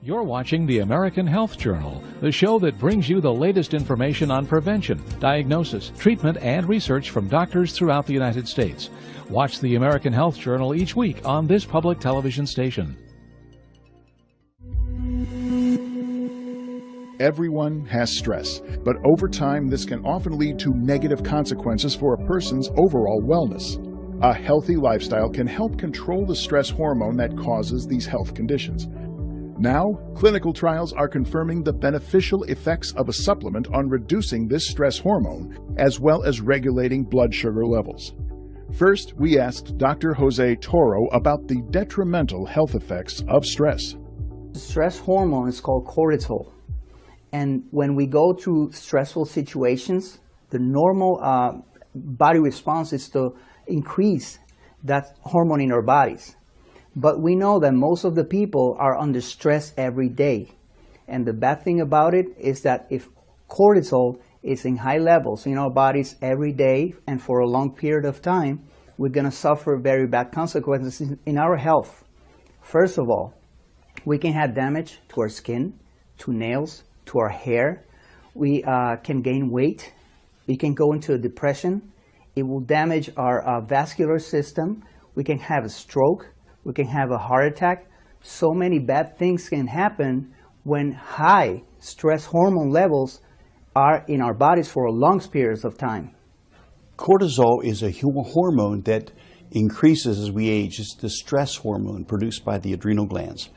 You're watching the American Health Journal, the show that brings you the latest information on prevention, diagnosis, treatment, and research from doctors throughout the United States. Watch the American Health Journal each week on this public television station. Everyone has stress, but over time this can often lead to negative consequences for a person's overall wellness. A healthy lifestyle can help control the stress hormone that causes these health conditions. Now, clinical trials are confirming the beneficial effects of a supplement on reducing this stress hormone, as well as regulating blood sugar levels. First, we asked Dr. Jose Toro about the detrimental health effects of stress. The stress hormone is called cortisol. And when we go through stressful situations, the normal body response is to increase that hormone in our bodies. But we know that most of the people are under stress every day. And the bad thing about it is that if cortisol is in high levels in our bodies every day and for a long period of time, we're going to suffer very bad consequences in our health. First of all, we can have damage to our skin, to nails, to our hair. We can gain weight. We can go into a depression. It will damage our vascular system. We can have a stroke. We can have a heart attack. So many bad things can happen when high stress hormone levels are in our bodies for long periods of time. Cortisol is a hormone that increases as we age. It's the stress hormone produced by the adrenal glands.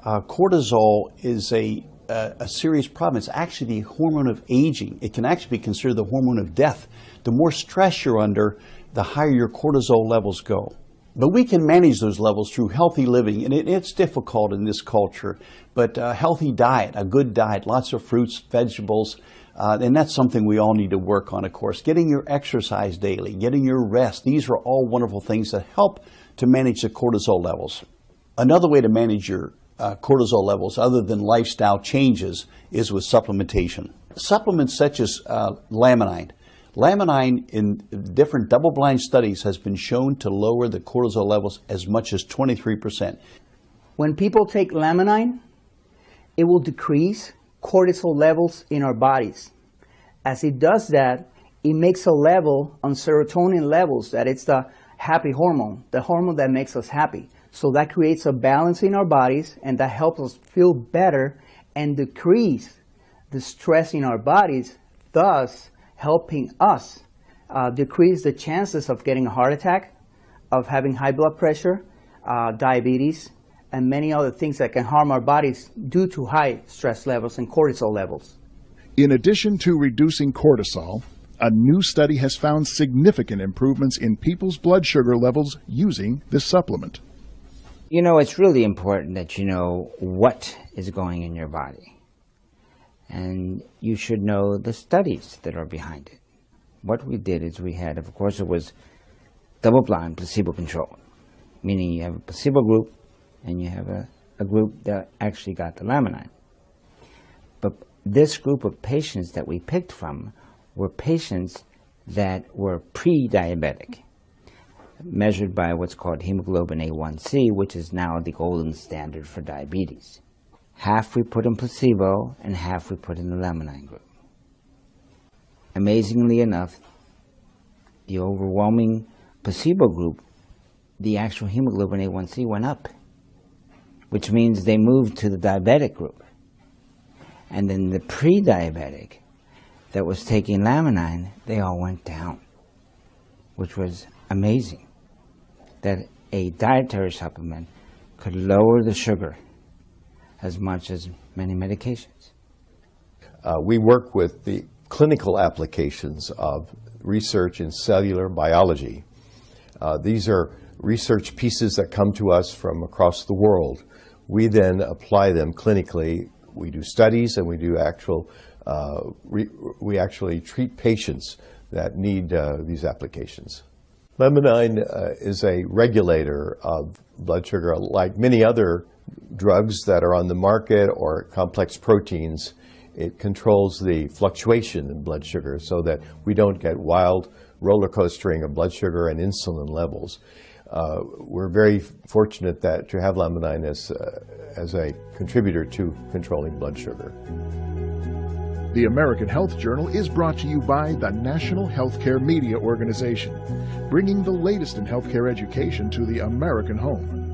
Cortisol is a serious problem. It's actually the hormone of aging. It can actually be considered the hormone of death. The more stress you're under, the higher your cortisol levels go. But we can manage those levels through healthy living, and it's difficult in this culture. But a healthy diet, a good diet, lots of fruits, vegetables, and that's something we all need to work on, of course. Getting your exercise daily, getting your rest, these are all wonderful things that help to manage the cortisol levels. Another way to manage your cortisol levels, other than lifestyle changes, is with supplementation. Supplements such as Laminine. Laminine in different double-blind studies has been shown to lower the cortisol levels as much as 23%. When people take Laminine, it will decrease cortisol levels in our bodies. As it does that, it makes a level on serotonin levels, that it's the happy hormone, the hormone that makes us happy. So that creates a balance in our bodies, and that helps us feel better and decrease the stress in our bodies, thus helping us decrease the chances of getting a heart attack, of having high blood pressure, diabetes, and many other things that can harm our bodies due to high stress levels and cortisol levels. In addition to reducing cortisol, a new study has found significant improvements in people's blood sugar levels using this supplement. You know, it's really important that you know what is going in your body. And you should know the studies that are behind it. What we did is we had, of course, it was double-blind, placebo-controlled, meaning you have a placebo group and you have a group that actually got the Laminine. But this group of patients that we picked from were patients that were pre-diabetic, measured by what's called hemoglobin A1C, which is now the golden standard for diabetes. Half we put in placebo and half we put in the Laminine group. Amazingly enough, the overwhelming placebo group, the actual hemoglobin A1C went up, which means they moved to the diabetic group. And then the pre-diabetic that was taking Laminine, they all went down, which was amazing, that a dietary supplement could lower the sugar as much as many medications. We work with the clinical applications of research in cellular biology. These are research pieces that come to us from across the world. We then apply them clinically. We do studies and we do we actually treat patients that need these applications. Laminine is a regulator of blood sugar. Like many other drugs that are on the market or complex proteins, it controls the fluctuation in blood sugar so that we don't get wild roller coastering of blood sugar and insulin levels. we're very fortunate to have Laminine as a contributor to controlling blood sugar. The American Health Journal is brought to you by the National Healthcare Media Organization, bringing the latest in healthcare education to the American home.